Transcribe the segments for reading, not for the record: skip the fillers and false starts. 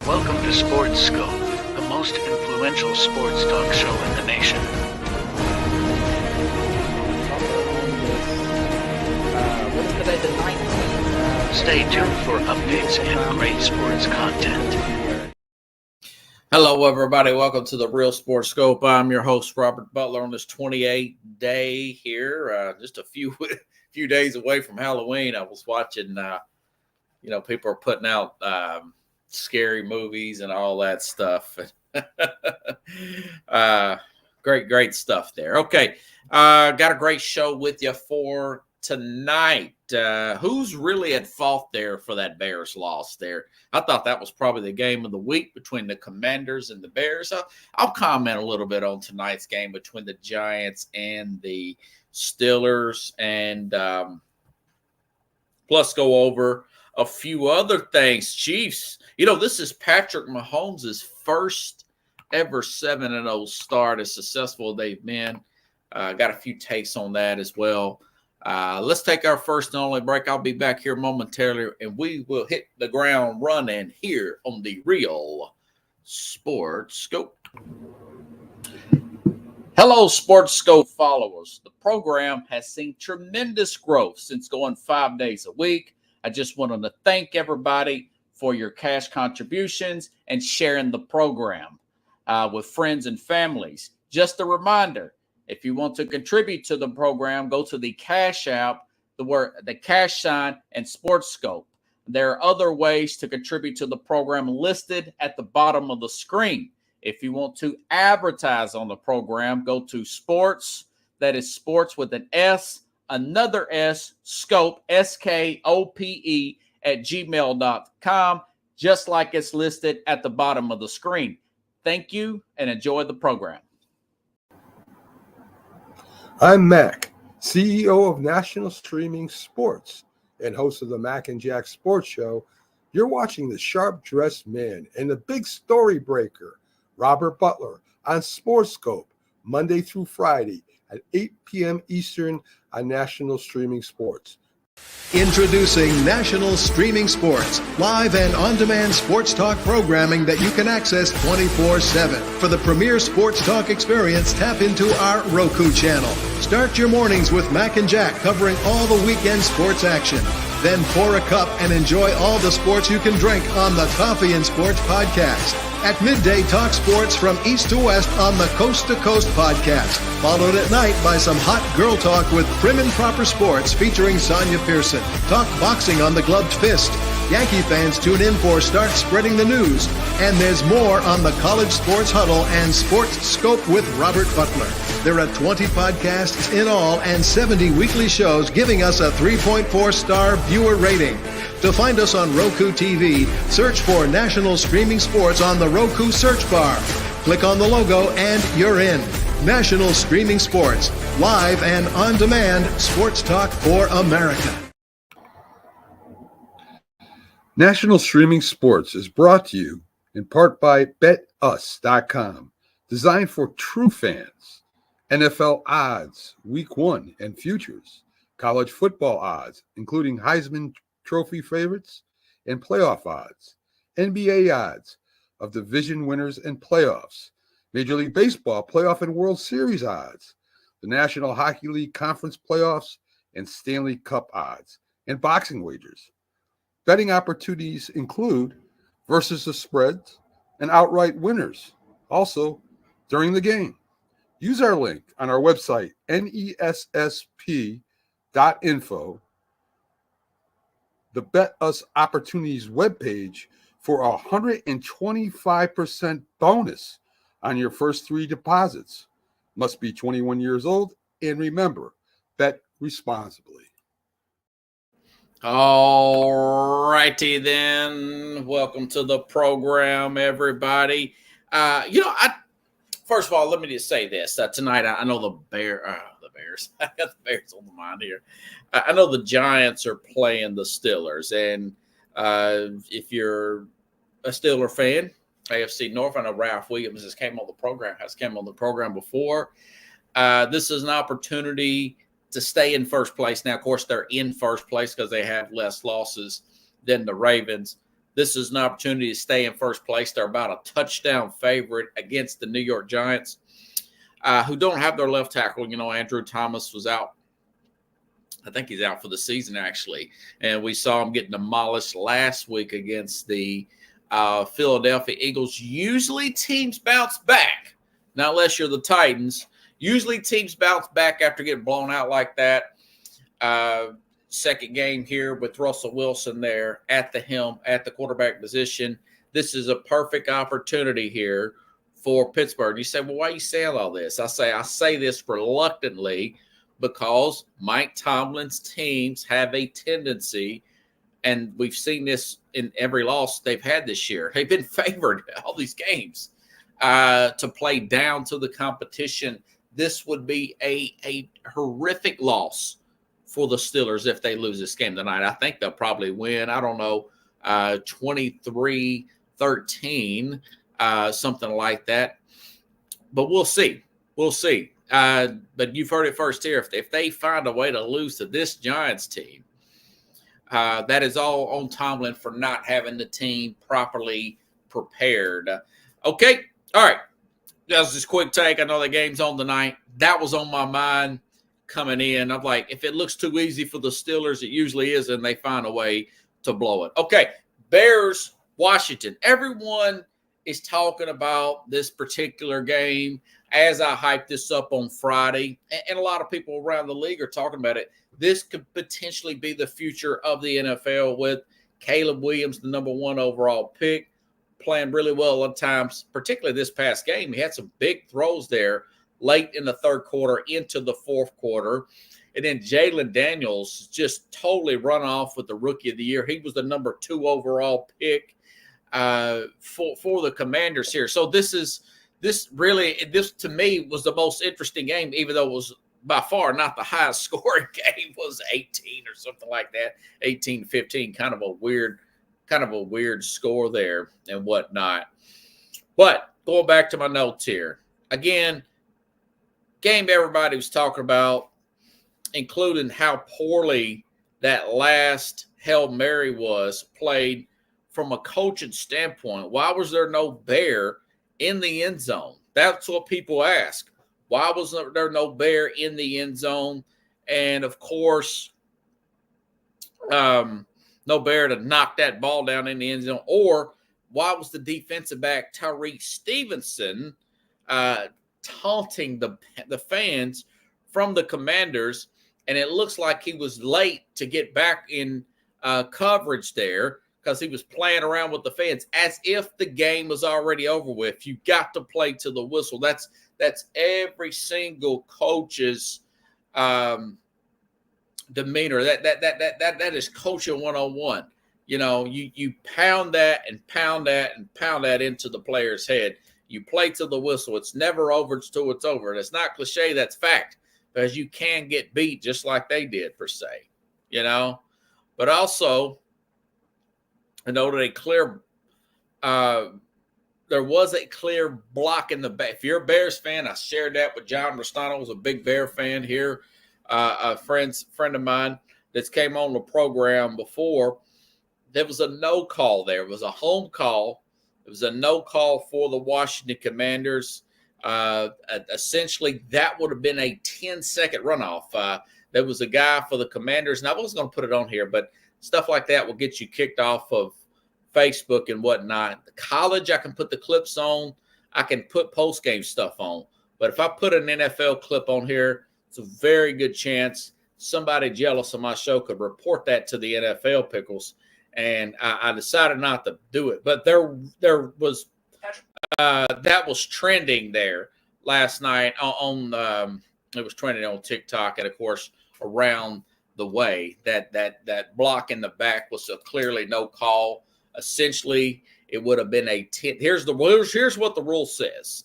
Welcome to Sports Scope, the most influential sports talk show in the nation. What is today, the 19th? Stay tuned for updates and great sports content. Hello, everybody. Welcome to the Real Sports Scope. I'm your host, Robert Butler, on this 28th day here. Just a few days away from Halloween. I was watching, people are putting out scary movies and all that stuff. Great stuff there. Okay, got a great show with you for tonight. Who's really at fault there for that Bears loss there? I thought that was probably the game of the week between the Commanders and the Bears. I'll comment a little bit on tonight's game between the Giants and the Steelers, and plus go over a few other things. Chiefs, this is Patrick Mahomes' first ever 7-0 start, as successful as they've been. Got a few takes on that as well. Let's take our first and only break. I'll be back here momentarily, and we will hit the ground running here on the Real Sports Scope. Hello, Sports Scope followers. The program has seen tremendous growth since going 5 days a week. I just wanted to thank everybody for your cash contributions and sharing the program with friends and families. Just a reminder, if you want to contribute to the program, go to the Cash App, the cash sign, and Sports Scope. There are other ways to contribute to the program listed at the bottom of the screen. If you want to advertise on the program, go to Sports, that is Sports with an S, another S, Scope, SKOPE, at gmail.com, just like it's listed at the bottom of the screen. Thank you and enjoy the program. I'm Mac, CEO of National Streaming Sports and host of the Mac and Jack Sports Show. You're watching the sharp-dressed man and the big story breaker, Robert Butler, on Sports Scope, Monday through Friday at 8 p.m. Eastern on National Streaming Sports. Introducing National Streaming Sports, live and on-demand sports talk programming that you can access 24/7. For the premier sports talk experience, tap into our Roku channel. Start your mornings with Mac and Jack covering all the weekend sports action. Then pour a cup and enjoy all the sports you can drink on the Coffee and Sports podcast. At midday, talk sports from east to west on the Coast to Coast podcast. Followed at night by some hot girl talk with Prim and Proper Sports featuring Sonia Pearson. Talk boxing on the Gloved Fist. Yankee fans tune in for Start Spreading the News. And there's more on the College Sports Huddle and Sports Scope with Robert Butler. There are 20 podcasts in all and 70 weekly shows, giving us a 3.4-star viewer rating. To find us on Roku TV, search for National Streaming Sports on the Roku search bar. Click on the logo and you're in. National Streaming Sports, live and on-demand sports talk for America. National Streaming Sports is brought to you in part by BetUs.com, designed for true fans. NFL odds, Week 1 and futures, college football odds, including Heisman Trophy favorites and playoff odds, NBA odds of division winners and playoffs, Major League Baseball playoff and World Series odds, the National Hockey League Conference playoffs and Stanley Cup odds, and boxing wagers. Betting opportunities include versus the spreads and outright winners, also during the game. Use our link on our website, nessp.info, the Bet Us Opportunities webpage, for a 125% bonus on your first 3 deposits. Must be 21 years old, and remember, bet responsibly. All righty then. Welcome to the program, everybody. First of all, let me just say this. Tonight, I know the Bears. I got the Bears on the mind here. I know the Giants are playing the Steelers, and if you're a Steeler fan, AFC North, I know Ralph Williams has come on the program before. This is an opportunity to stay in first place. Now, of course, they're in first place because they have less losses than the Ravens. This is an opportunity to stay in first place. They're about a touchdown favorite against the New York Giants, who don't have their left tackle. Andrew Thomas was out. I think he's out for the season, actually. And we saw him getting demolished last week against the Philadelphia Eagles. Usually teams bounce back, not unless you're the Titans. Usually teams bounce back after getting blown out like that. Second game here with Russell Wilson there at the helm, at the quarterback position. This is a perfect opportunity here for Pittsburgh. You say, well, why are you saying all this? I say this reluctantly because Mike Tomlin's teams have a tendency, and we've seen this in every loss they've had this year. They've been favored all these games to play down to the competition. This would be a horrific loss for the Steelers if they lose this game tonight. I think they'll probably win, 23-13, something like that. But we'll see. We'll see. But you've heard it first here. If they find a way to lose to this Giants team, that is all on Tomlin for not having the team properly prepared. Okay. All right. That was just a quick take. I know the game's on tonight. That was on my mind coming in. I'm like, if it looks too easy for the Steelers, it usually is, and they find a way to blow it. Okay, Bears, Washington. Everyone is talking about this particular game as I hype this up on Friday, and a lot of people around the league are talking about it. This could potentially be the future of the NFL with Caleb Williams, the number 1 overall pick, playing really well at times, particularly this past game. He had some big throws there late in the third quarter into the fourth quarter. And then Jalen Daniels just totally run off with the Rookie of the Year. He was the number 2 overall pick for the Commanders here. So this to me was the most interesting game, even though it was by far not the highest scoring game. It was 18 or something like that, 18-15, kind of a weird score there and whatnot. But going back to my notes here, again, game everybody was talking about, including how poorly that last Hail Mary was played from a coaching standpoint. Why was there no Bear in the end zone? That's what people ask. Why was there no Bear in the end zone? And, of course, no Bear to knock that ball down in the end zone. Or why was the defensive back Tyreek Stevenson taunting the fans from the Commanders, and it looks like he was late to get back in coverage there because he was playing around with the fans as if the game was already over with. You got to play to the whistle. That's every single coach's demeanor. That is coaching 101. You pound that and pound that and pound that into the player's head. You play to the whistle. It's never over until it's over. And it's not cliche. That's fact. Because you can get beat just like they did, per se. But also, I know that there was a clear block in the back. If you're a Bears fan, I shared that with John Restano, who's a big Bear fan here, a friend of mine that's came on the program before. There was a no call there. It was a home call. It was a no call for the Washington Commanders. Essentially, that would have been a 10-second runoff. There was a guy for the Commanders, and I wasn't going to put it on here, but stuff like that will get you kicked off of Facebook and whatnot. The college, I can put the clips on. I can put post-game stuff on. But if I put an NFL clip on here, it's a very good chance somebody jealous of my show could report that to the NFL Pickles. And I decided not to do it. But there was that was trending there last night on it was trending on TikTok, and of course around the way that block in the back was clearly no call. Essentially, it would have been a 10. Here's what the rule says.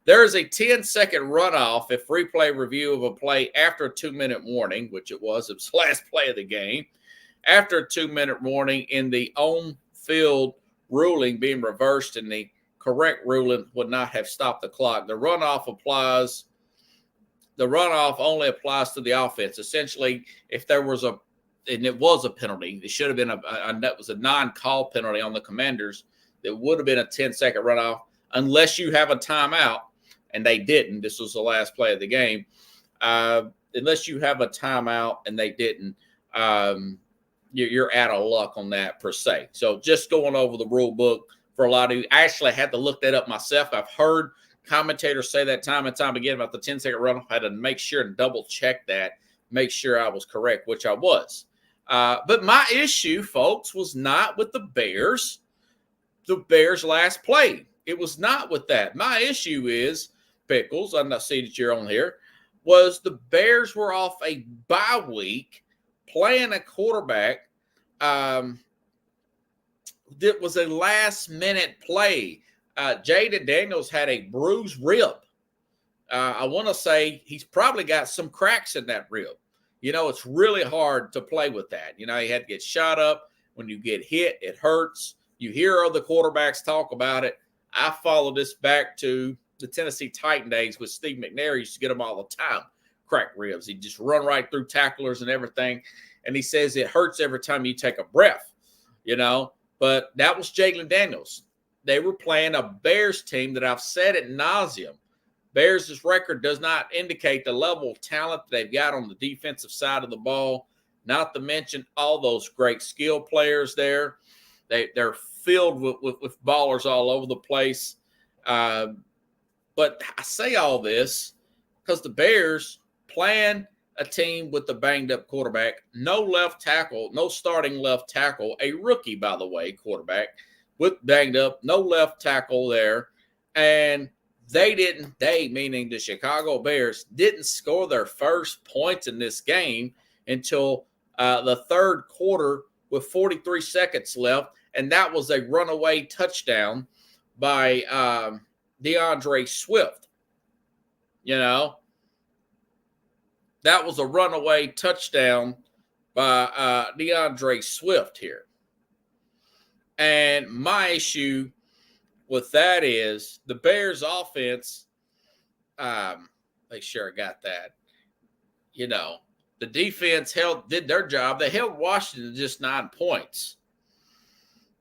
There is a 10-second runoff if replay review of a play after a 2-minute warning, which it was the last play of the game. After a 2-minute warning in the on-field ruling being reversed and the correct ruling would not have stopped the clock. The runoff only applies to the offense. Essentially, if there was a and it was a penalty. It should have been that was a non-call penalty on the Commanders. That would have been a 10-second runoff unless you have a timeout, and they didn't. This was the last play of the game. Unless you have a timeout and they didn't, you're out of luck on that per se. So just going over the rule book for a lot of you. I actually had to look that up myself. I've heard commentators say that time and time again about the 10-second runoff. I had to make sure and double check that, make sure I was correct, which I was. But my issue, folks, was not with the Bears last play. It was not with that. My issue is, Pickles, I see that you're on here, was the Bears were off a bye week playing a quarterback that was a last-minute play. Jaden Daniels had a bruised rib. I want to say he's probably got some cracks in that rib. It's really hard to play with that. He had to get shot up. When you get hit, it hurts. You hear other quarterbacks talk about it. I follow this back to the Tennessee Titan days with Steve McNair. He used to get them all the time, cracked ribs. He'd just run right through tacklers and everything. And he says it hurts every time you take a breath, But that was Jalen Daniels. They were playing a Bears team that I've said ad nauseum. Bears' record does not indicate the level of talent they've got on the defensive side of the ball, not to mention all those great skill players there. They're filled with ballers all over the place. But I say all this because the Bears playing a team with the banged-up quarterback, no left tackle, no starting left tackle, a rookie, by the way, quarterback, with banged up, no left tackle there. And they, meaning the Chicago Bears, didn't score their first points in this game until the third quarter with 43 seconds left. And that was a runaway touchdown by DeAndre Swift. That was a runaway touchdown by DeAndre Swift here. And my issue with that is the Bears offense, make sure I got that. The defense did their job. They held Washington to just 9 points.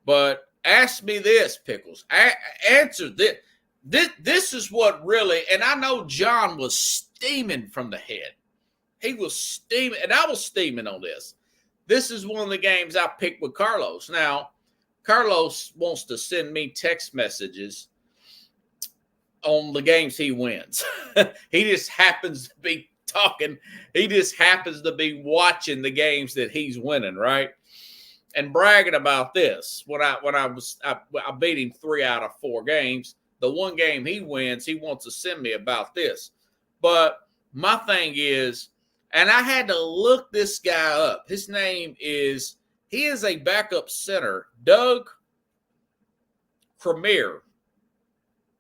But ask me this, Pickles. Answer this. This is what really, and I know John was steaming from the head. He was steaming, and I was steaming on this. This is one of the games I picked with Carlos. Now, Carlos wants to send me text messages on the games he wins. He just happens to be talking. He just happens to be watching the games that he's winning, right? And bragging about this. When I beat him 3 out of 4 games. The one game he wins, he wants to send me about this. But my thing is, and I had to look this guy up. His name is, he is a backup center, Doug Cremier.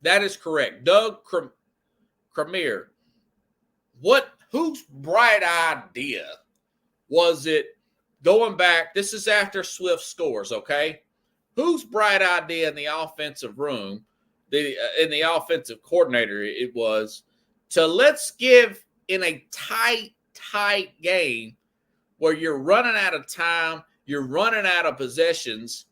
That is correct. Doug Cremier. Whose bright idea was it going back? This is after Swift scores, okay? Whose bright idea in the offensive room, in the offensive coordinator, it was to let's give in a tight game where you're running out of time, you're running out of possessions,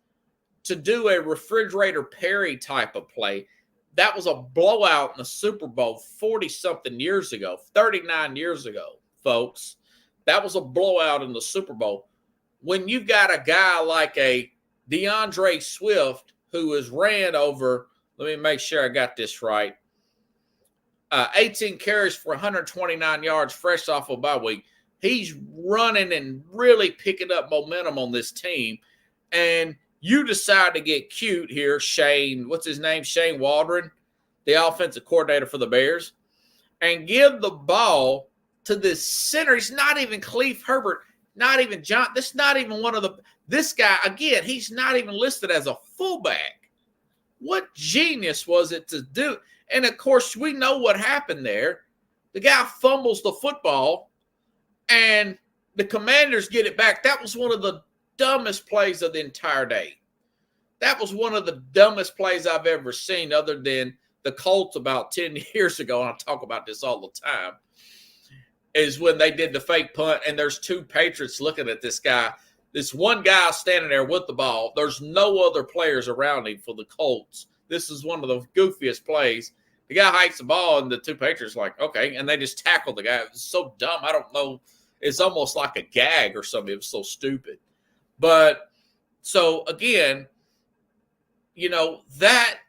to do a refrigerator Perry type of play. That was a blowout in the Super Bowl 40-something years ago, 39 years ago, folks. That was a blowout in the Super Bowl. When you've got a guy like a DeAndre Swift who has ran over, let me make sure I got this right, 18 carries for 129 yards fresh off of bye week. He's running and really picking up momentum on this team. And you decide to get cute here, Shane, what's his name? Shane Waldron, the offensive coordinator for the Bears, and give the ball to this center. He's not even Khalif Herbert, not even John. This is not even this guy, again, he's not even listed as a fullback. What genius was it to do? And, of course, we know what happened there. The guy fumbles the football, and the Commanders get it back. That was one of the dumbest plays of the entire day. That was one of the dumbest plays I've ever seen, other than the Colts about 10 years ago, and I talk about this all the time. is when they did the fake punt, and there's two Patriots looking at this guy. This one guy standing there with the ball. There's no other players around him for the Colts. This is one of the goofiest plays. The guy hikes the ball, and the two Patriots are like, okay, and they just tackle the guy. It was so dumb. I don't know. It's almost like a gag or something. It was so stupid. But so, again, you know, that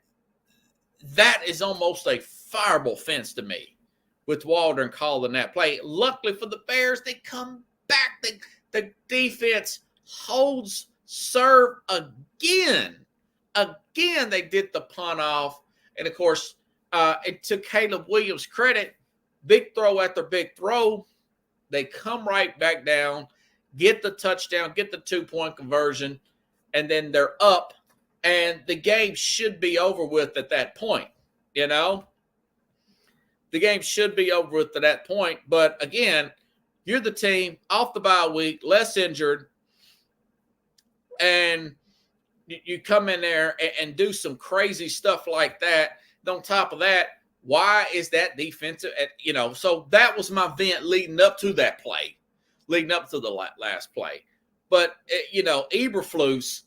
is almost a fireable offense to me with Waldron calling that play. Luckily for the Bears, they come back. The defense holds serve again. Again, they did the punt off. And, of course, it took Caleb Williams credit. Big throw after big throw. They come right back down, get the touchdown, get the 2-point conversion, and then they're up. And the game should be over with at that point, you know? The game should be over with at that point. But, again, you're the team off the bye week, less injured, and you come in there and do some crazy stuff like that. And on top of that, why is that defensive? You know, so that was my vent leading up to that play, leading up to the last play. But, you know, Eberflus,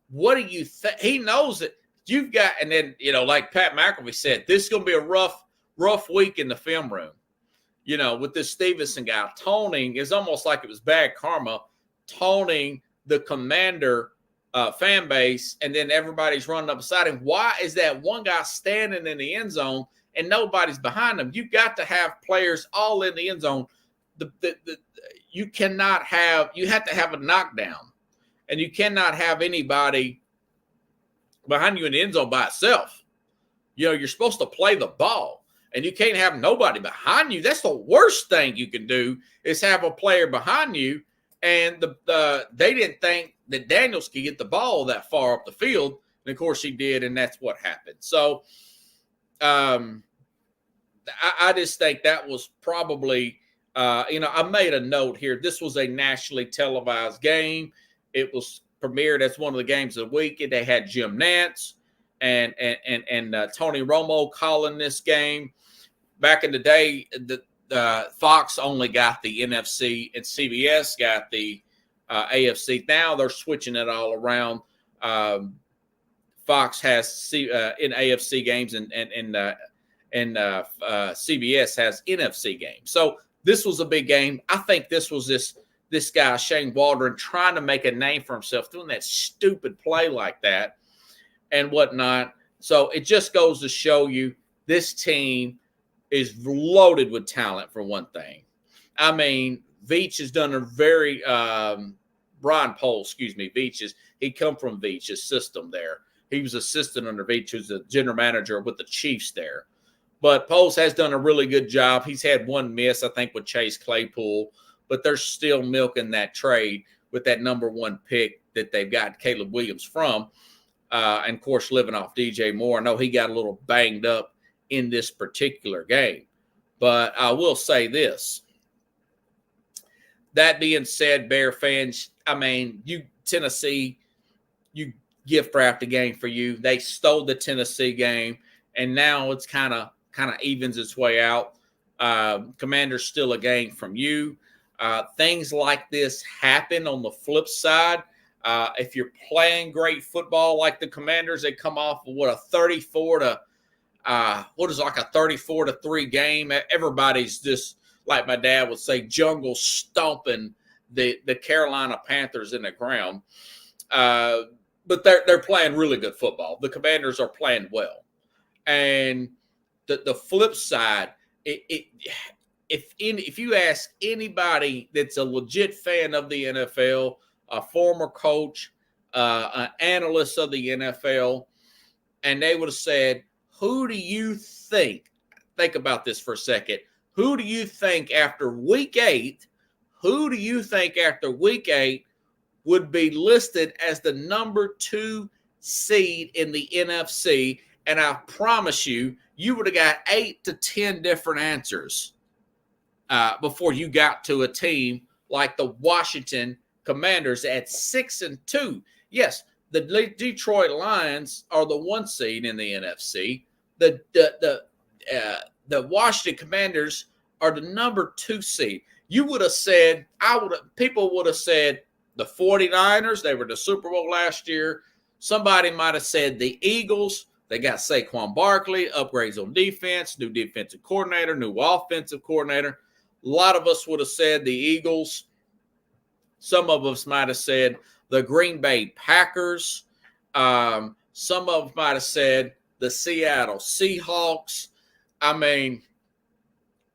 what do you think? He knows it. You've got, and then, you know, like Pat McAfee said, this is going to be a rough week in the film room. You know, with this Stevenson guy, toning is almost like it was bad karma, toning the Commander fan base, and then everybody's running up beside him. Why is that one guy standing in the end zone and nobody's behind him? You got to have players all in the end zone. You have to have a knockdown, and you cannot have anybody behind you in the end zone by itself. You know, you're supposed to play the ball, and you can't have nobody behind you. That's the worst thing you can do is have a player behind you. And they didn't think that Daniels could get the ball that far up the field. And, of course, he did, and that's what happened. So I just think that was probably I made a note here. This was a nationally televised game. It was premiered as one of the games of the week. They had Jim Nantz and Tony Romo calling this game. Back in the day, Fox only got the NFC and CBS got the AFC. Now they're switching it all around. Fox has in AFC games and CBS has NFC games. So this was a big game. I think this was this guy, Shane Waldron, trying to make a name for himself, doing that stupid play like that and whatnot. So it just goes to show you this team is loaded with talent, for one thing. I mean, Veach has done a very Brian Pohl, Veach he come from Veach's system there. He was assistant under Veach, who's the general manager with the Chiefs there. But Poles has done a really good job. He's had one miss, I think, with Chase Claypool, but they're still milking that trade with that number one pick that they've got Caleb Williams from. And, of course, living off DJ Moore. I know he got a little banged up in this particular game. But I will say this. That being said, Bear fans, I mean, Tennessee, you gift wrapped the game for you. They stole the Tennessee game, and now it's kind of evens its way out. Commanders still a game from you. Things like this happen on the flip side. If you're playing great football like the Commanders, they come off of a 34-3 game. Everybody's just, like my dad would say, jungle stomping the Carolina Panthers in the ground. But they're playing really good football. The Commanders are playing well. And the flip side, if you ask anybody that's a legit fan of the NFL, a former coach, an analyst of the NFL, and they would have said, who do you think about this for a second, who do you think after week 8 would be listed as the number 2 seed in the NFC? And I promise you would have got 8 to 10 different answers before you got to a team like the Washington Commanders at 6-2. Yes, the Detroit Lions are the 1 seed in the NFC. The Washington Commanders are the number 2 seed. You would have said, people would have said the 49ers, they were the Super Bowl last year. Somebody might have said the Eagles. They got Saquon Barkley, upgrades on defense, new defensive coordinator, new offensive coordinator. A lot of us would have said the Eagles. Some of us might have said the Green Bay Packers. Some of us might have said the Seattle Seahawks. I mean,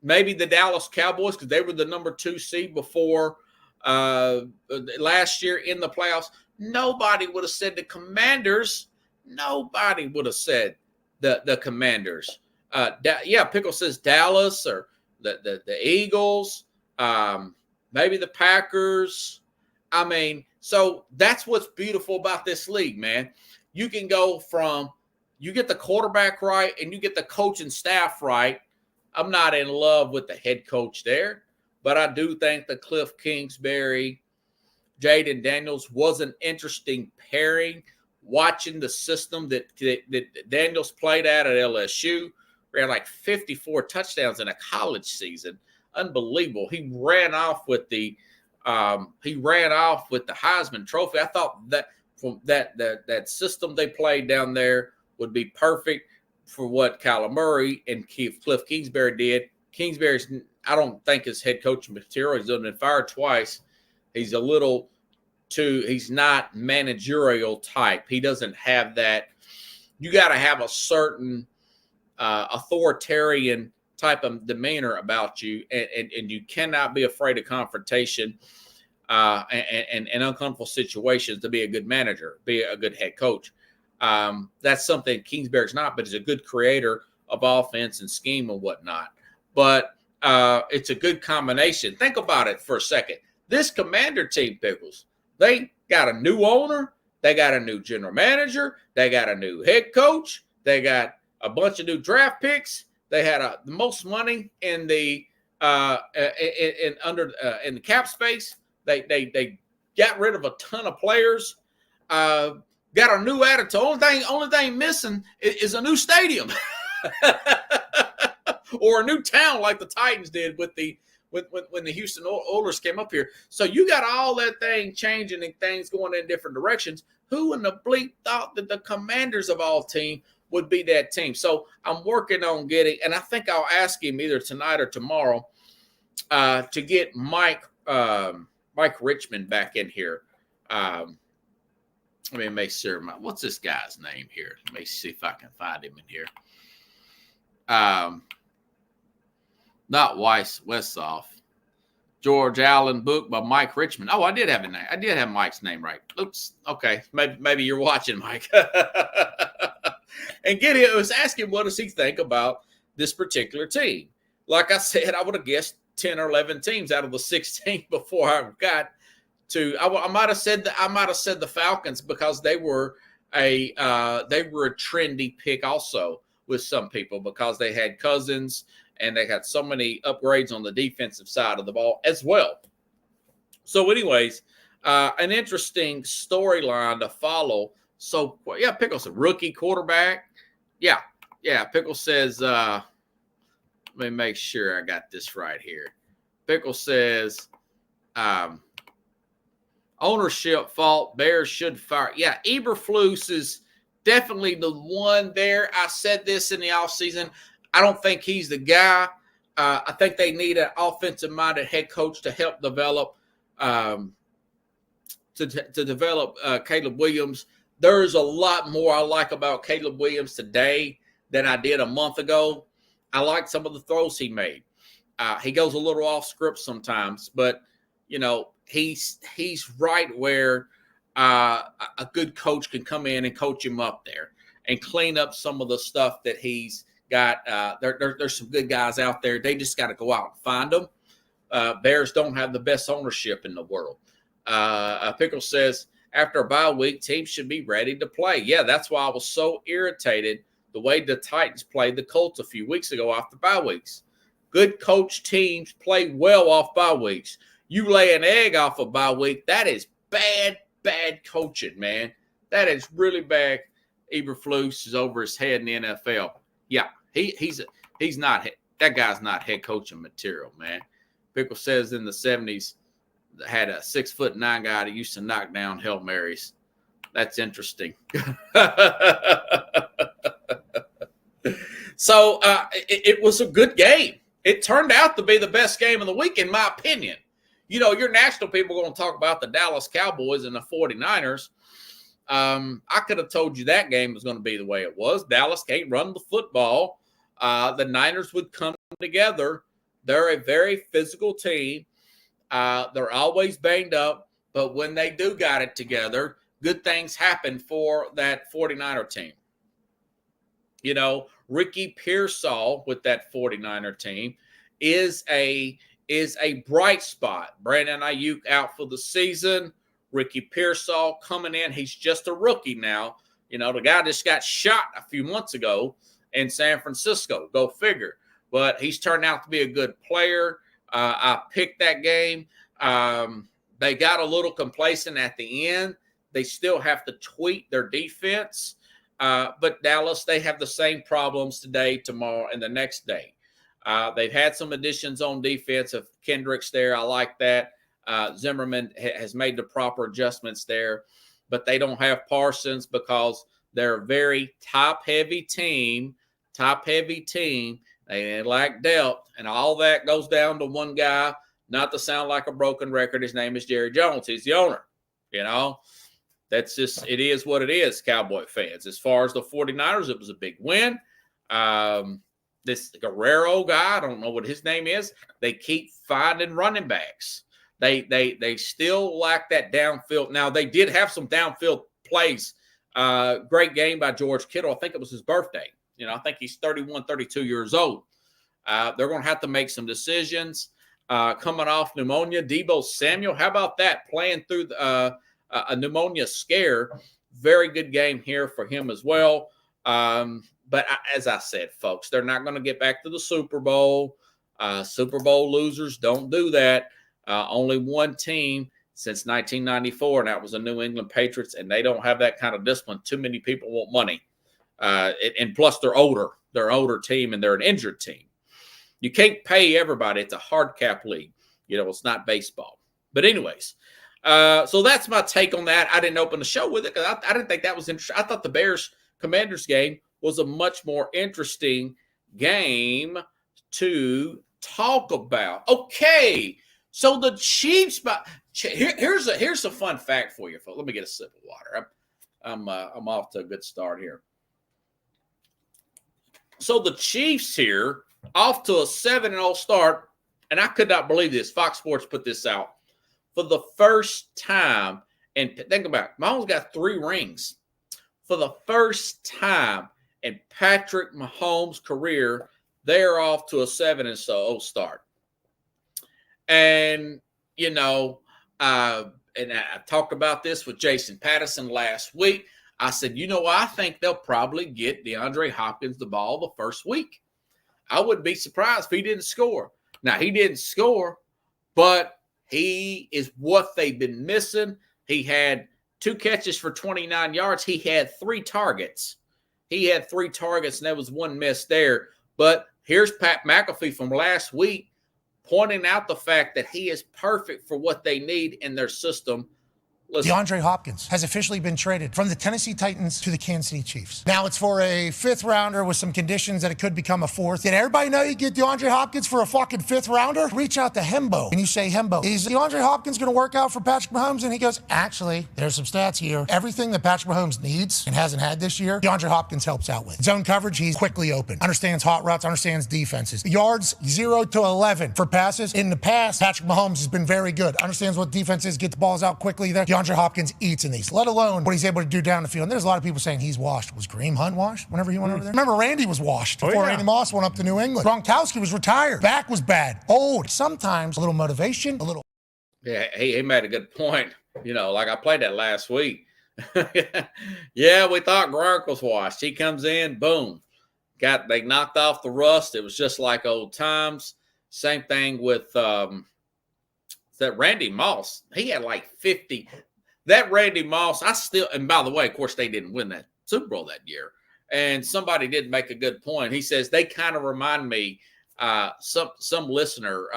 maybe the Dallas Cowboys because they were the number 2 seed before last year in the playoffs. Nobody would have said the Commanders. Nobody would have said the Commanders. Pickle says Dallas or the Eagles, maybe the Packers. I mean, so that's what's beautiful about this league, man. You can go from you get the quarterback right and you get the coaching staff right. I'm not in love with the head coach there, but I do think that Cliff Kingsbury, Jaden Daniels was an interesting pairing. Watching the system that Daniels played at LSU, ran like 54 touchdowns in a college season, unbelievable. He ran off with the Heisman Trophy. I thought that from that system they played down there would be perfect for what Kyler Murray and Cliff Kingsbury did. Kingsbury's, I don't think his head coaching material. He's been fired twice. He's a little too, he's not managerial type. He doesn't have that. You got to have a certain authoritarian type of demeanor about you, and you cannot be afraid of confrontation and uncomfortable situations to be a good manager, be a good head coach. That's something Kingsbury's not, but he's a good creator of offense and scheme and whatnot. But it's a good combination. Think about it for a second. This Commander team, Pickles, they got a new owner. They got a new general manager. They got a new head coach. They got a bunch of new draft picks. They had the most money in the in the cap space. They got rid of a ton of players. Got a new attitude. Only thing missing is a new stadium or a new town like the Titans did with when the Houston Oilers came up here. So you got all that thing changing and things going in different directions. Who in the bleep thought that the Commanders of all team would be that team? So I'm working on getting, and I think I'll ask him either tonight or tomorrow to get Mike Richmond back in here. Let me make sure. What's this guy's name here? Let me see if I can find him in here. Not Westhoff. George Allen book by Mike Richmond. Oh, I did have a name. I did have Mike's name right. Oops. Okay. Maybe you're watching, Mike. And get it. I was asking what does he think about this particular team. Like I said, I would have guessed 10 or 11 teams out of the 16 before I got to. I might have said the Falcons because they were a trendy pick also with some people because they had Cousins and they had so many upgrades on the defensive side of the ball as well. So, anyways, an interesting storyline to follow. So, yeah, Pickles, a rookie quarterback. Yeah. Pickle says, let me make sure I got this right here. Pickle says, ownership fault, Bears should fire. Yeah, Eberflus is definitely the one there. I said this in the offseason. I don't think he's the guy. I think they need an offensive-minded head coach to help develop develop Caleb Williams. There's a lot more I like about Caleb Williams today than I did a month ago. I like some of the throws he made. He goes a little off script sometimes, but you know he's right where a good coach can come in and coach him up there and clean up some of the stuff that he's got. There's some good guys out there. They just got to go out and find them. Bears don't have the best ownership in the world. Pickle says, after a bye week, teams should be ready to play. Yeah, that's why I was so irritated the way the Titans played the Colts a few weeks ago after bye weeks. Good coach teams play well off bye weeks. You lay an egg off a bye week, that is bad coaching, man. That is really bad. Eberflus is over his head in the NFL. Yeah, he's not that guy's not head coaching material, man. Pickle says in the 70s had a 6'9" guy that used to knock down Hail Marys. That's interesting. So it was a good game. It turned out to be the best game of the week, in my opinion. You know, your national people are going to talk about the Dallas Cowboys and the 49ers. I could have told you that game was going to be the way it was. Dallas can't run the football. The Niners would come together. They're a very physical team. They're always banged up, but when they do got it together, good things happen for that 49er team. You know, Ricky Pearsall with that 49er team is a bright spot. Brandon Ayuk out for the season. Ricky Pearsall coming in. He's just a rookie now. You know, the guy just got shot a few months ago in San Francisco. Go figure. But he's turned out to be a good player. I picked that game. They got a little complacent at the end. They still have to tweak their defense. But Dallas, they have the same problems today, tomorrow, and the next day. They've had some additions on defense. Of Kendricks there, I like that. Zimmerman has made the proper adjustments there. But they don't have Parsons because they're a very top-heavy team. They lack depth, and all that goes down to one guy, not to sound like a broken record. His name is Jerry Jones. He's the owner, you know. That's just, it is what it is, Cowboy fans. As far as the 49ers, it was a big win. This Guerrero guy, I don't know what his name is. They keep finding running backs. They still lack that downfield. Now, they did have some downfield plays. Great game by George Kittle. I think it was his birthday. You know, I think he's 31, 32 years old. They're going to have to make some decisions. Coming off pneumonia, Deebo Samuel, how about that? Playing through a pneumonia scare. Very good game here for him as well. But as I said, folks, they're not going to get back to the Super Bowl. Super Bowl losers don't do that. Only one team since 1994, and that was the New England Patriots, and they don't have that kind of discipline. Too many people want money. And plus, they're older. They're an older team, and they're an injured team. You can't pay everybody. It's a hard cap league. You know, it's not baseball. But anyways, so that's my take on that. I didn't open the show with it because I didn't think that was interesting. I thought the Bears-Commanders game was a much more interesting game to talk about. Okay, so the Chiefs. Here's a fun fact for you, folks. Let me get a sip of water. I'm off to a good start here. So the Chiefs here, off to a 7-0 start, and I could not believe this. Fox Sports put this out. For the first time, and think about it, Mahomes got 3 rings. For the first time in Patrick Mahomes' career, they're off to a 7-0 start. And, you know, and I talked about this with Jason Patterson last week. I said, you know, I think they'll probably get DeAndre Hopkins the ball the first week. I wouldn't be surprised if he didn't score. Now, he didn't score, but he is what they've been missing. He had 2 catches for 29 yards. He had 3 targets. And there was 1 miss there. But here's Pat McAfee from last week pointing out the fact that he is perfect for what they need in their system. Listen. DeAndre Hopkins has officially been traded from the Tennessee Titans to the Kansas City Chiefs. Now it's for a 5th rounder with some conditions that it could become a 4th. Did everybody know you get DeAndre Hopkins for a fucking 5th rounder? Reach out to Hembo and you say, Hembo, is DeAndre Hopkins going to work out for Patrick Mahomes? And he goes, actually, there's some stats here. Everything that Patrick Mahomes needs and hasn't had this year, DeAndre Hopkins helps out with. Zone coverage, he's quickly open. Understands hot routes, understands defenses. Yards 0 to 11 for passes. In the past, Patrick Mahomes has been very good. Understands what defense is, get the balls out quickly there. DeAndre Hopkins eats in these, let alone what he's able to do down the field. And there's a lot of people saying he's washed. Was Kareem Hunt washed whenever he went over there? Remember, Randy was washed before Randy Moss went up to New England. Gronkowski was retired. Back was bad. Old. Sometimes a little motivation, a little. Yeah, he made a good point. You know, like I played that last week. Yeah, we thought Gronk was washed. He comes in, boom. They knocked off the rust. It was just like old times. Same thing with that Randy Moss. He had like 50. That Randy Moss, and by the way, of course, they didn't win that Super Bowl that year. And somebody did make a good point. He says they kind of remind me some listener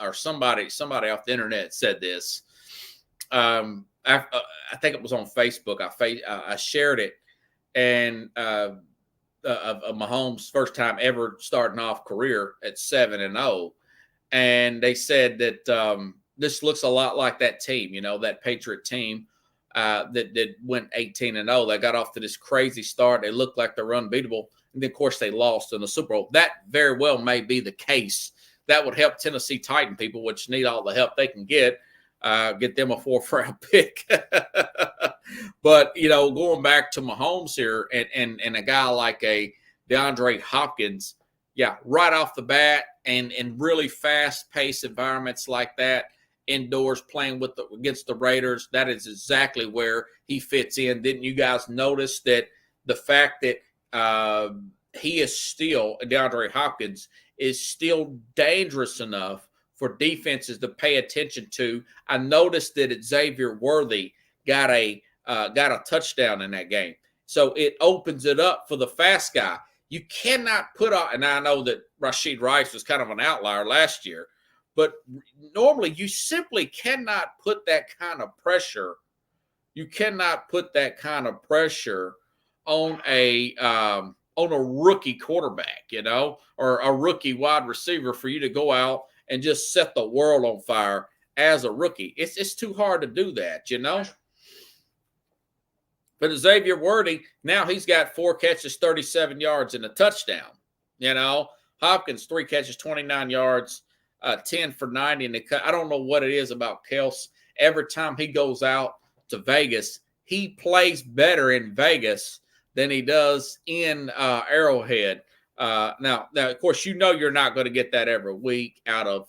or somebody off the internet said this. I think it was on Facebook. I shared it, and of Mahomes' first time ever starting off career at 7-0, and they said that this looks a lot like that team, that Patriot team that went 18-0. They got off to this crazy start. They looked like they were unbeatable, and then of course they lost in the Super Bowl. That very well may be the case. That would help Tennessee Titan people, which need all the help they can get them a 4th-round pick. But, going back to Mahomes here and a guy like a DeAndre Hopkins, yeah, right off the bat and in really fast-paced environments like that, indoors playing against the Raiders, that is exactly where he fits in. Didn't you guys notice that the fact that he is still, DeAndre Hopkins, is still dangerous enough for defenses to pay attention to? I noticed that Xavier Worthy got a touchdown in that game. So it opens it up for the fast guy. You cannot put on, and I know that Rashid Rice was kind of an outlier last year, but normally you simply cannot put that kind of pressure. You cannot put that kind of pressure on a rookie quarterback, or a rookie wide receiver for you to go out and just set the world on fire as a rookie. It's too hard to do that, But Xavier Worthy, now he's got 4 catches, 37 yards, and a touchdown. Hopkins, 3 catches, 29 yards, 10 for 90. And I don't know what it is about Kels. Every time he goes out to Vegas, he plays better in Vegas than he does in Arrowhead. Now, of course, you're not going to get that every week out of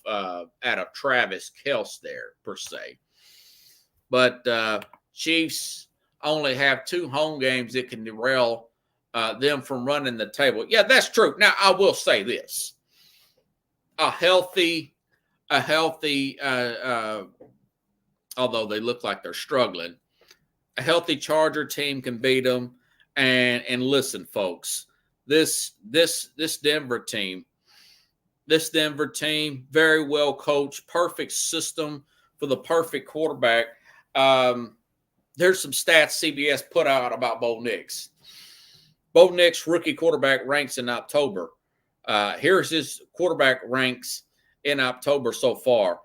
Travis Kelce there per se. But Chiefs only have 2 home games that can derail them from running the table. Yeah, that's true. Now, I will say this: a healthy, although they look like they're struggling, a healthy Charger team can beat them. And listen, folks, this Denver team, very well coached, perfect system for the perfect quarterback. There's some stats CBS put out about Bo Nix. Bo Nix, rookie quarterback, ranks in October. Here's his quarterback ranks in October so far.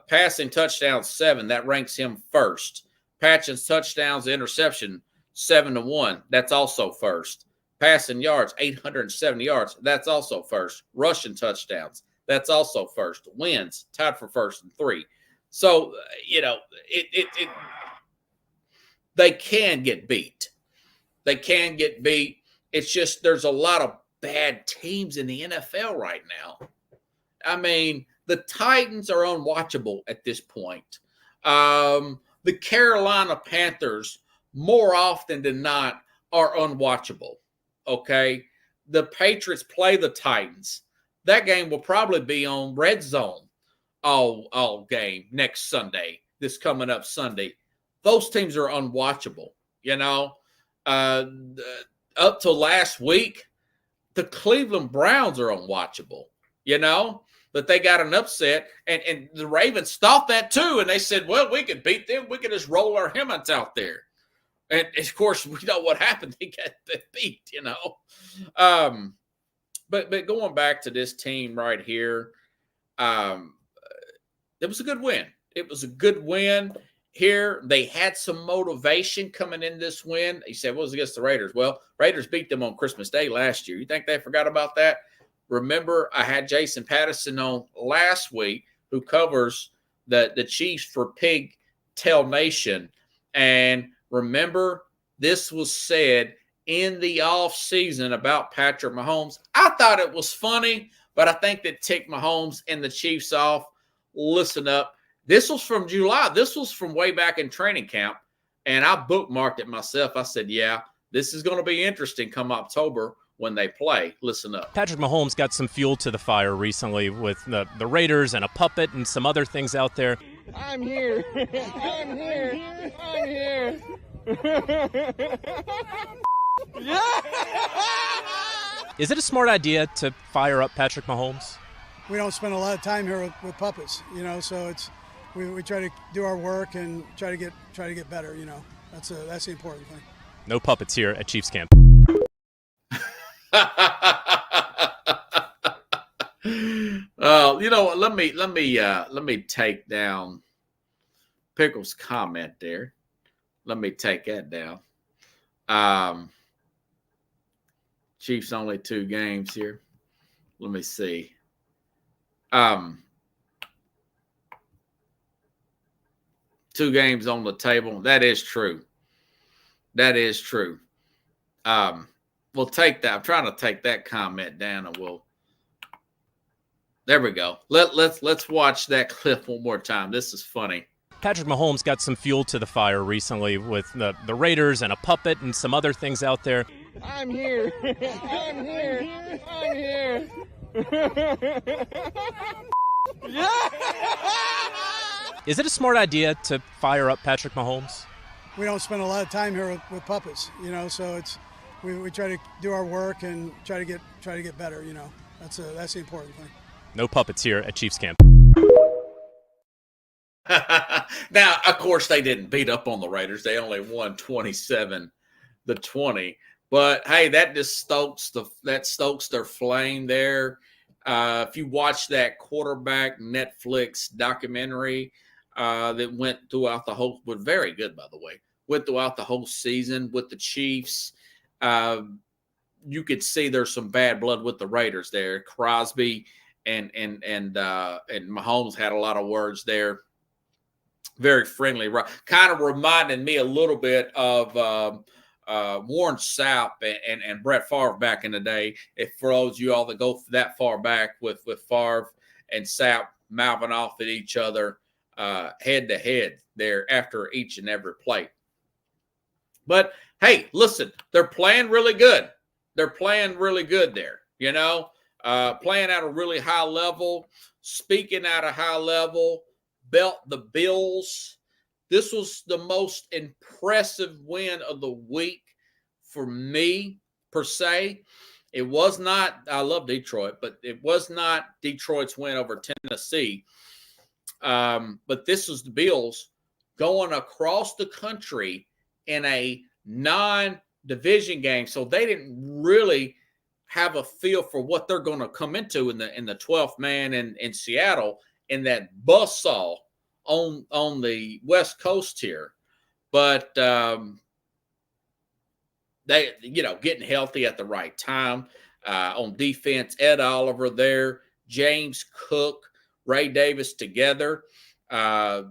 Passing touchdowns, 7. That ranks him first. Patching touchdowns, interception, 7-1. That's also first. Passing yards, 870 yards. That's also first. Rushing touchdowns. That's also first. Wins, tied for first and 3. So, they can get beat. They can get beat. It's just there's a lot of bad teams in the NFL right now. I mean, the Titans are unwatchable at this point. The Carolina Panthers, more often than not, are unwatchable. Okay? The Patriots play the Titans. That game will probably be on Red Zone all game next Sunday, this coming up Sunday. Those teams are unwatchable, Up till last week, the Cleveland Browns are unwatchable, But they got an upset, and the Ravens thought that too, and they said, well, we could beat them. We could just roll our helmets out there. And, of course, we know what happened. They got beat, But going back to this team right here, it was a good win. It was a good win here. They had some motivation coming in this win. He said, well, it was against the Raiders. Well, Raiders beat them on Christmas Day last year. You think they forgot about that? Remember, I had Jason Patterson on last week, who covers the Chiefs for Pigtail Nation. And remember, this was said in the offseason about Patrick Mahomes. I thought it was funny, but I think that ticked Mahomes and the Chiefs off. Listen up. This was from July. This was from way back in training camp. And I bookmarked it myself. I said, yeah, this is going to be interesting come October when they play. Listen up. Patrick Mahomes got some fuel to the fire recently with the Raiders and a puppet and some other things out there. I'm here. I'm here. I'm here. Is it a smart idea to fire up Patrick Mahomes? We don't spend a lot of time here with puppets, so it's we try to do our work and try to get better. That's the important thing. No puppets here at Chiefs camp. Let me take down Pickles' comment there. Let me take that down. Chiefs only 2 games here. Let me see. 2 games on the table. That is true. We'll take that. I'm trying to take that comment down, and there we go. Let's watch that clip one more time. This is funny. Patrick Mahomes got some fuel to the fire recently with the Raiders and a puppet and some other things out there. I'm here. I'm here. I'm here. Is it a smart idea to fire up Patrick Mahomes? We don't spend a lot of time here with puppets, so it's we try to do our work and try to get better. That's the important thing. No puppets here at Chiefs camp. Now, of course, they didn't beat up on the Raiders. They only won 27-20. But hey, that just stokes their flame there. If you watch that quarterback Netflix documentary that went throughout the whole, was very good, by the way, went throughout the whole season with the Chiefs, you could see there's some bad blood with the Raiders there. Crosby and Mahomes had a lot of words there. Very friendly, kind of reminded me a little bit of Warren Sapp and Brett Favre back in the day. If for those of you all that go that far back with Favre and Sapp mouthing off at each other head to head there after each and every play. But hey, listen, they're playing really good. They're playing really good there, playing at a really high level, speaking at a high level. Belt the Bills. This was the most impressive win of the week for me, per se. It was not, I love Detroit, but it was not Detroit's win over Tennessee. But this was the Bills going across the country in a non-division game. So they didn't really have a feel for what they're going to come into in the 12th man in Seattle, in that buzzsaw on the West Coast here. But they, getting healthy at the right time. On defense, Ed Oliver there, James Cook, Ray Davis together. It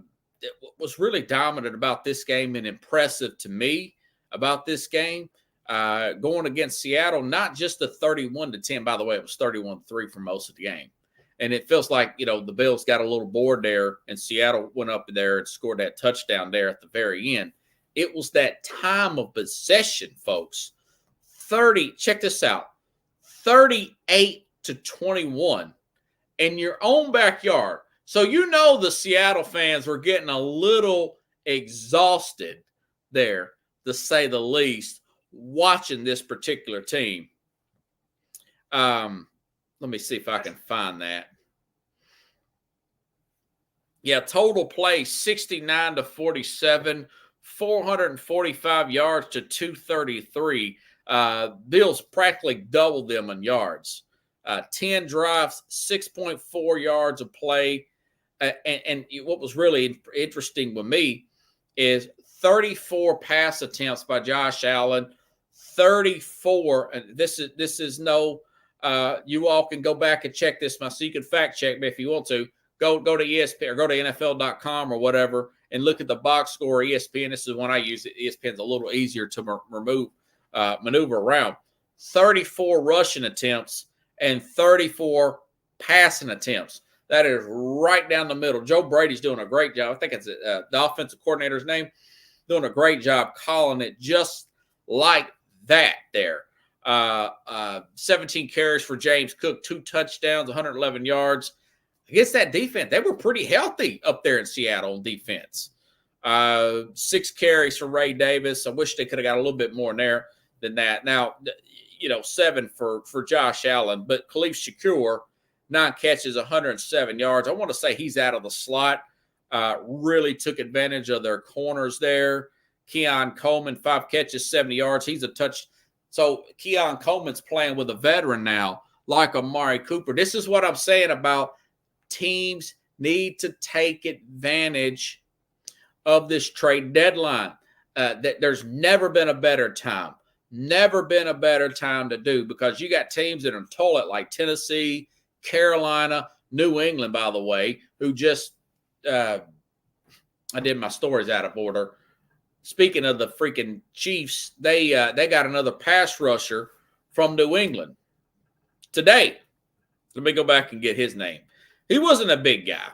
was really dominant about this game and impressive to me about this game. Going against Seattle, not just the 31-10. By the way, it was 31-3 for most of the game. And it feels like, the Bills got a little bored there, and Seattle went up there and scored that touchdown there at the very end. It was that time of possession, folks. Check this out, 38-21 in your own backyard. So the Seattle fans were getting a little exhausted there, to say the least, watching this particular team. Let me see if I can find that. Yeah, total play 69-47, 445 yards to 233. Bills practically doubled them in yards. 10 drives, 6.4 yards of play. And what was really interesting with me is 34 pass attempts by Josh Allen, 34. And this is no. You all can go back and check this, so you can fact check me if you want to. Go to ESPN or go to NFL.com or whatever and look at the box score ESPN. This is when I use it. ESPN's a little easier to maneuver around. 34 rushing attempts and 34 passing attempts. That is right down the middle. Joe Brady's doing a great job. I think it's the offensive coordinator's name. Doing a great job calling it just like that there. 17 carries for James Cook, 2 touchdowns, 111 yards. Against that defense, they were pretty healthy up there in Seattle on defense. 6 carries for Ray Davis. I wish they could have got a little bit more in there than that. Now, 7 for Josh Allen. But Khalif Shakur, 9 catches, 107 yards. I want to say he's out of the slot. Really took advantage of their corners there. Keon Coleman, 5 catches, 70 yards. He's a touch. So Keon Coleman's playing with a veteran now, like Amari Cooper. This is what I'm saying about teams need to take advantage of this trade deadline. That there's never been a better time. Never been a better time to do, because you got teams that are in toilet like Tennessee, Carolina, New England, by the way, who just I did my stories out of order. Speaking of the freaking Chiefs, they got another pass rusher from New England today. Let me go back and get his name. He wasn't a big guy.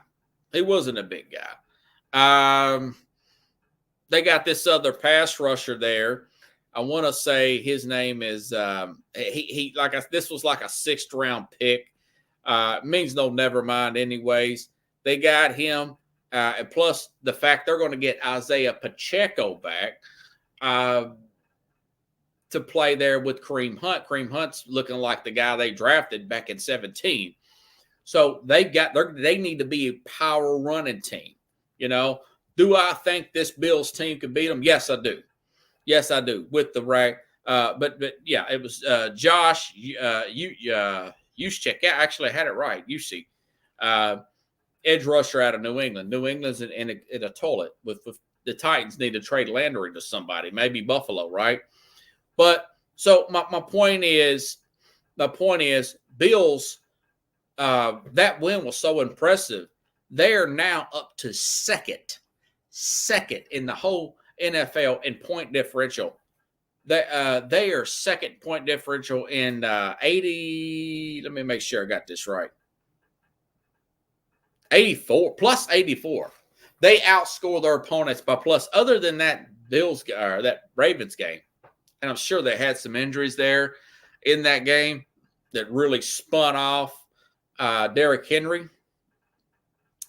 They got this other pass rusher there. I want to say his name is this was like a 6th round pick. Means no never mind anyways. They got him. And plus the fact they're going to get Isaiah Pacheco back to play there with Kareem Hunt. Kareem Hunt's looking like the guy they drafted back in 2017. So they need to be a power running team. Do I think this Bills team could beat them? Yes, I do. With the right. But yeah, it was Josh Juszczyk. Yeah, actually I had it right. UC. Edge rusher out of New England. New England's in a toilet with the Titans need to trade Landry to somebody, maybe Buffalo, right? But so my point is, Bills, that win was so impressive. They are now up to second in the whole NFL in point differential. They are second point differential in 80. Let me make sure I got this right. 84 plus 84. They outscore their opponents by plus. Other than that that Ravens game, and I'm sure they had some injuries there in that game that really spun off Derrick Henry.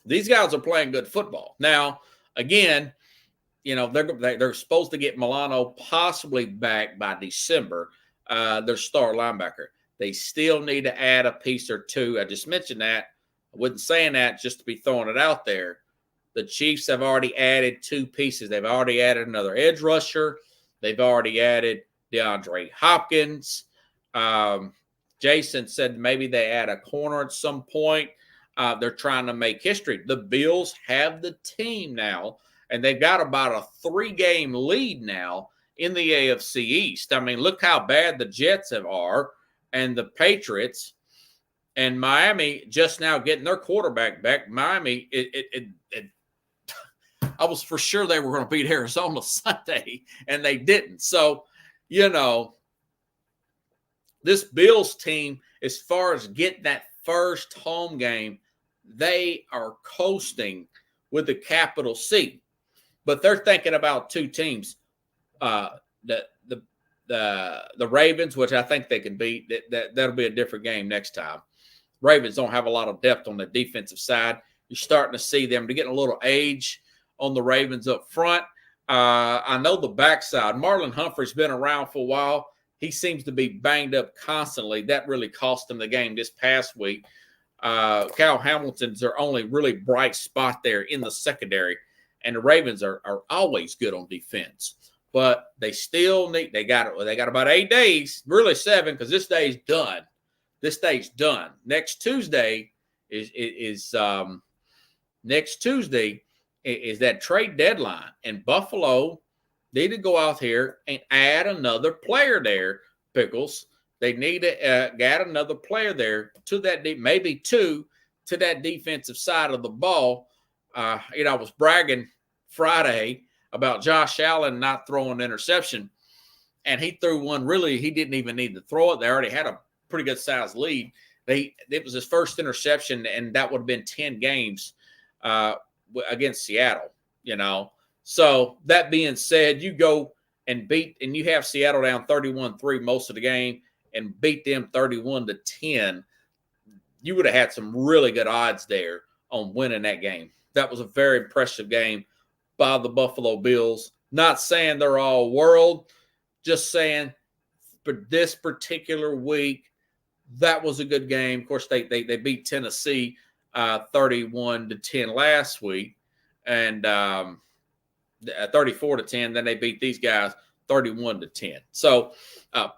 These guys are playing good football now. Again, they're supposed to get Milano possibly back by December. Their star linebacker. They still need to add a piece or two. I just mentioned that. I wasn't saying that just to be throwing it out there. The Chiefs have already added 2 pieces. They've already added another edge rusher. They've already added DeAndre Hopkins. Jason said maybe they add a corner at some point. They're trying to make history. The Bills have the team now, and they've got about a 3-game lead now in the AFC East. I mean, look how bad the Jets are, and the Patriots. And Miami just now getting their quarterback back. Miami, I was for sure they were going to beat Arizona Sunday, and they didn't. So, this Bills team, as far as getting that first home game, they are coasting with the capital C. But they're thinking about 2 teams, the Ravens, which I think they can beat. That'll be a different game next time. Ravens don't have a lot of depth on the defensive side. You're starting to see them. They're getting a little age on the Ravens up front. I know the backside. Marlon Humphrey's been around for a while. He seems to be banged up constantly. That really cost him the game this past week. Kyle Hamilton's their only really bright spot there in the secondary. And the Ravens are always good on defense. But they still they got about 8 days, really 7, because this day's done. Next Tuesday is that trade deadline, and Buffalo need to go out here and add another player there. Pickles, they need to add another player there to that maybe 2 to that defensive side of the ball. I was bragging Friday about Josh Allen not throwing an interception, and he threw one. Really, he didn't even need to throw it. They already had a pretty good sized lead. It was his first interception, and that would have been 10 games against Seattle, So that being said, you go and you have Seattle down 31-3 most of the game and beat them 31-10. You would have had some really good odds there on winning that game. That was a very impressive game by the Buffalo Bills. Not saying they're all world, just saying this particular week, that was a good game. Of course, they beat Tennessee 31-10 last week, and 34-10. Then they beat these guys 31-10. So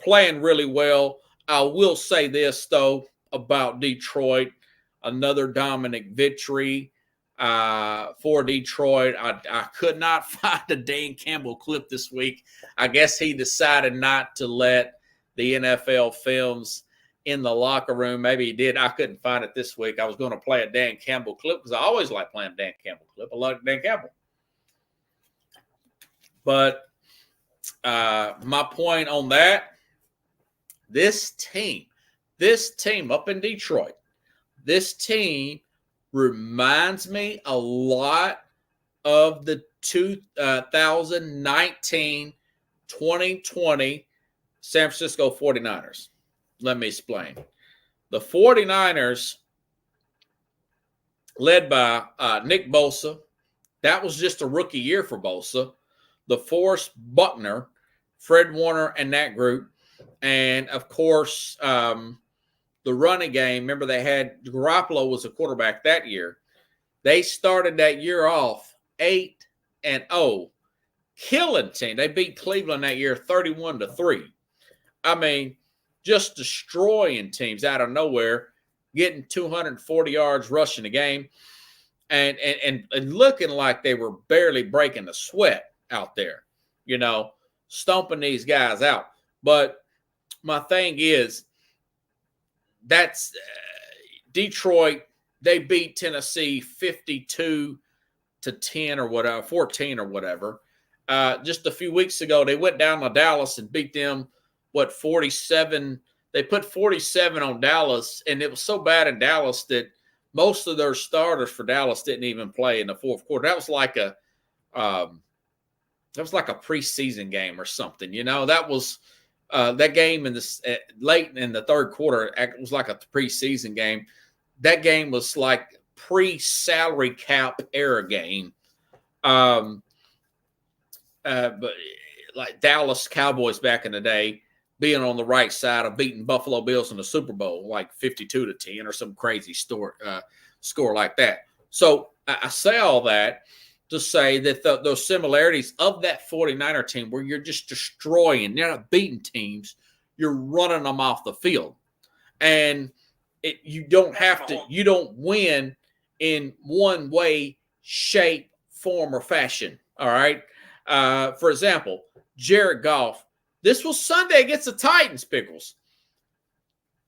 playing really well. I will say this though about Detroit, another dominant victory for Detroit. I could not find a Dan Campbell clip this week. I guess he decided not to let the NFL films in the locker room. Maybe he did. I couldn't find it this week. I was going to play a Dan Campbell clip because I always like playing Dan Campbell clip. I love Dan Campbell. But my point on that, this team up in Detroit, this team reminds me a lot of the 2019-2020 San Francisco 49ers. Let me explain. The 49ers, led by Nick Bosa, that was just a rookie year for Bosa. DeForest Buckner, Fred Warner, and that group. And, of course, the running game. Remember, they had Garoppolo was a quarterback that year. They started that year off 8-0, killing team. They beat Cleveland that year 31-3. I mean, just destroying teams out of nowhere, getting 240 yards rushing the game, and looking like they were barely breaking a sweat out there, stomping these guys out. But my thing is, that's Detroit. They beat Tennessee 52-10 or whatever, 14 or whatever. Just a few weeks ago, they went down to Dallas and beat them, 47? They put 47 on Dallas, and it was so bad in Dallas that most of their starters for Dallas didn't even play in the fourth quarter. That was like a preseason game or something. That was that game in the late in the third quarter. It was like a preseason game. That game was like pre-salary cap era game. But like Dallas Cowboys back in the day, being on the right side of beating Buffalo Bills in the Super Bowl, like 52-10 or some crazy score like that. So I say all that to say that those similarities of that 49er team, where you're just destroying, you're not beating teams, you're running them off the field. And you don't win in one way, shape, form, or fashion. All right. For example, Jared Goff. This was Sunday against the Titans, Pickles.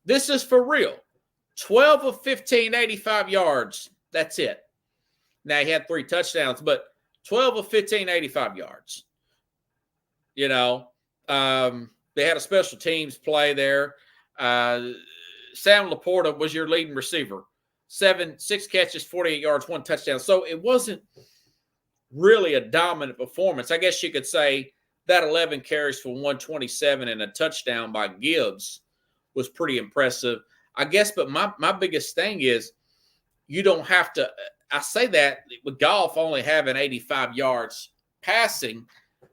This is for real. 12 of 15, 85 yards. That's it. Now, he had 3 touchdowns, but 12 of 15, 85 yards. They had a special teams play there. Sam Laporta was your leading receiver. 6 catches, 48 yards, 1 touchdown. So it wasn't really a dominant performance. I guess you could say that 11 carries for 127 and a touchdown by Gibbs was pretty impressive, I guess. But my biggest thing is, you don't have to. I say that with Goff only having 85 yards passing.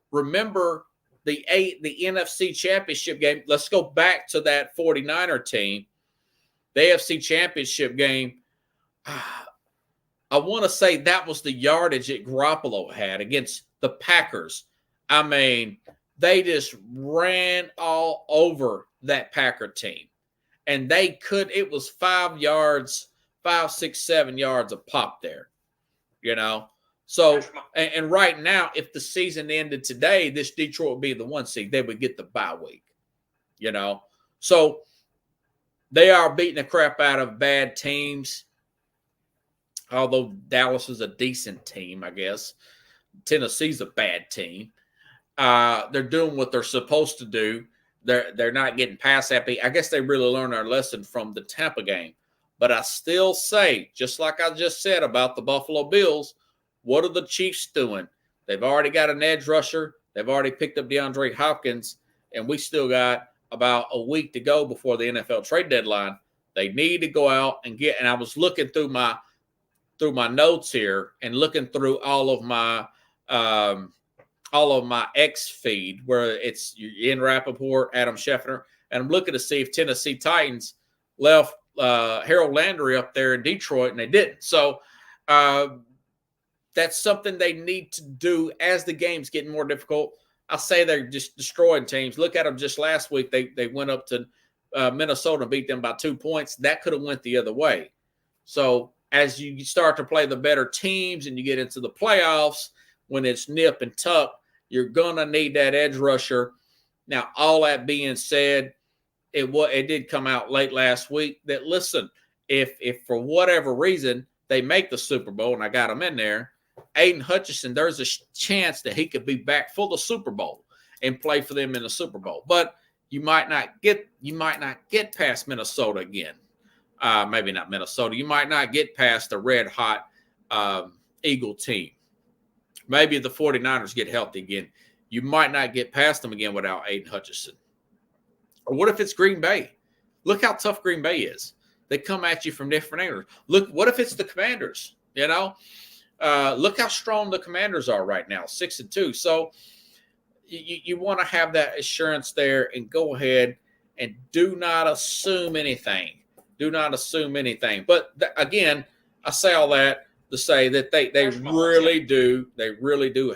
Remember the NFC Championship game. Let's go back to that 49er team. The AFC Championship game. I want to say that was the yardage that Garoppolo had against the Packers. I mean, they just ran all over that Packer team. And it was 5 yards, 5, 6, 7 yards a pop there, So, and right now, if the season ended today, this Detroit would be the 1 seed. They would get the bye week, So they are beating the crap out of bad teams. Although Dallas is a decent team, I guess. Tennessee's a bad team. They're doing what they're supposed to do. They're not getting pass happy. I guess they really learned their lesson from the Tampa game. But I still say, just like I just said about the Buffalo Bills, what are the Chiefs doing? They've already got an edge rusher. They've already picked up DeAndre Hopkins, and we still got about a week to go before the NFL trade deadline. They need to go out and get. And I was looking through my notes here and looking through all of my all of my X feed where it's Ian Rappaport, Adam Schefter, and I'm looking to see if Tennessee Titans left Harold Landry up there in Detroit, and they didn't. So that's something they need to do as the game's getting more difficult. I'll say they're just destroying teams. Look at them just last week. They went up to Minnesota and beat them by 2 points. That could have went the other way. So as you start to play the better teams and you get into the playoffs, when it's nip and tuck, you're going to need that edge rusher. Now, all that being said, it did come out late last week that, listen, if for whatever reason they make the Super Bowl, and I got them in there, Aiden Hutchinson, there's a chance that he could be back for the Super Bowl and play for them in the Super Bowl. But you might not get past Minnesota again. Maybe not Minnesota. You might not get past the red hot Eagle team. Maybe the 49ers get healthy again. You might not get past them again without Aiden Hutchinson. Or what if it's Green Bay? Look how tough Green Bay is. They come at you from different angles. Look, what if it's the Commanders? Look how strong the Commanders are right now, 6-2. So you want to have that assurance there and go ahead and do not assume anything. Do not assume anything. But again, I say all that to say that they really do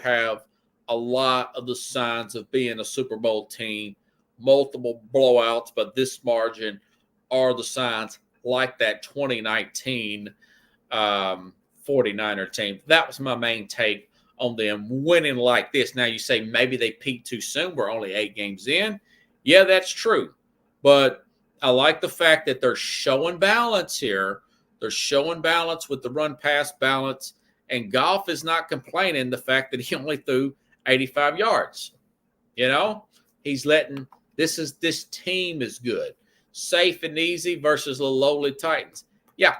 have a lot of the signs of being a Super Bowl team, multiple blowouts, but this margin are the signs like that 2019 49er team. That was my main take on them winning like this. Now you say maybe they peaked too soon. We're only 8 games in. Yeah, that's true. But I like the fact that they're showing balance here. They're showing balance with the run-pass balance, and Goff is not complaining the fact that he only threw 85 yards. He's letting this team is good, safe and easy versus the lowly Titans. Yeah,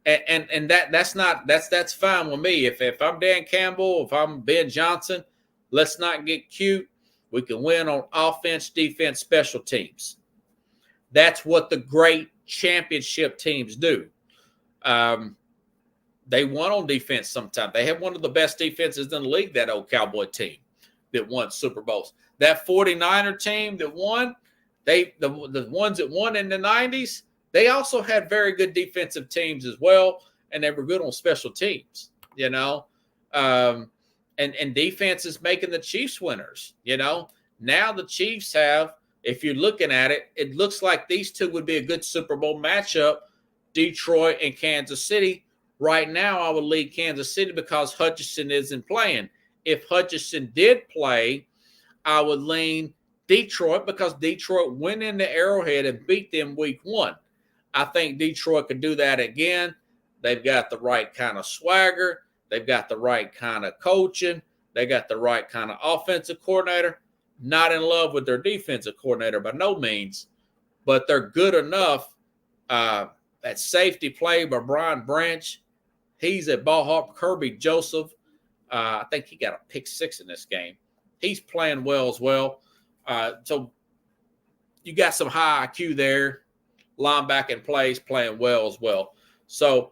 and that's fine with me. If I'm Dan Campbell, if I'm Ben Johnson, let's not get cute. We can win on offense, defense, special teams. That's what the great championship teams do. They won on defense sometimes. They have one of the best defenses in the league, that old Cowboy team that won Super Bowls. That 49er team that won, the ones that won in the 90s, they also had very good defensive teams as well, and they were good on special teams, and defense is making the Chiefs winners, Now the Chiefs have, if you're looking at it, it looks like these two would be a good Super Bowl matchup, Detroit and Kansas City. Right now, I would lead Kansas City because Hutchinson isn't playing. If Hutchinson did play, I would lean Detroit because Detroit went into Arrowhead and beat them week 1. I think Detroit could do that again. They've got the right kind of swagger. They've got the right kind of coaching. They got the right kind of offensive coordinator. Not in love with their defensive coordinator by no means, but they're good enough. That safety play by Brian Branch, he's a ball hawk. Kirby Joseph, I think he got a pick 6 in this game. He's playing well as well. So you got some high IQ there. Linebacking plays playing well as well. So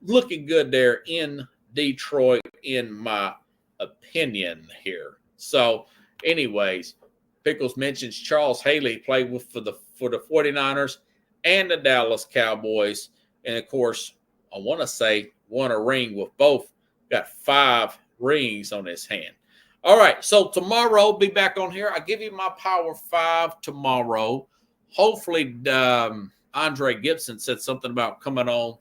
looking good there in Detroit, in my opinion here. So anyways, Pickles mentions Charles Haley played for the 49ers and the Dallas Cowboys. And, of course, I want to say won a ring with both. Got 5 rings on his hand. All right, so tomorrow, be back on here. I'll give you my Power 5 tomorrow. Hopefully, Andre Gibson said something about coming on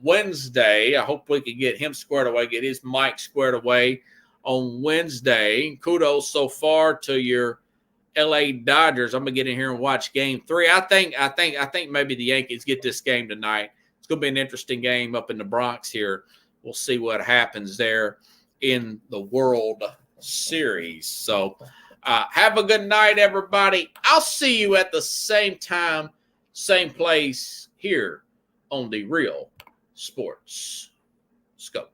Wednesday. I hope we can get him squared away, get his mic squared away on Wednesday. Kudos so far to your LA Dodgers. I'm gonna get in here and watch Game 3. I think maybe the Yankees get this game tonight. It's gonna be an interesting game up in the Bronx here. We'll see what happens there in the World Series. So have a good night, everybody. I'll see you at the same time, same place here on the Real Sports Scope.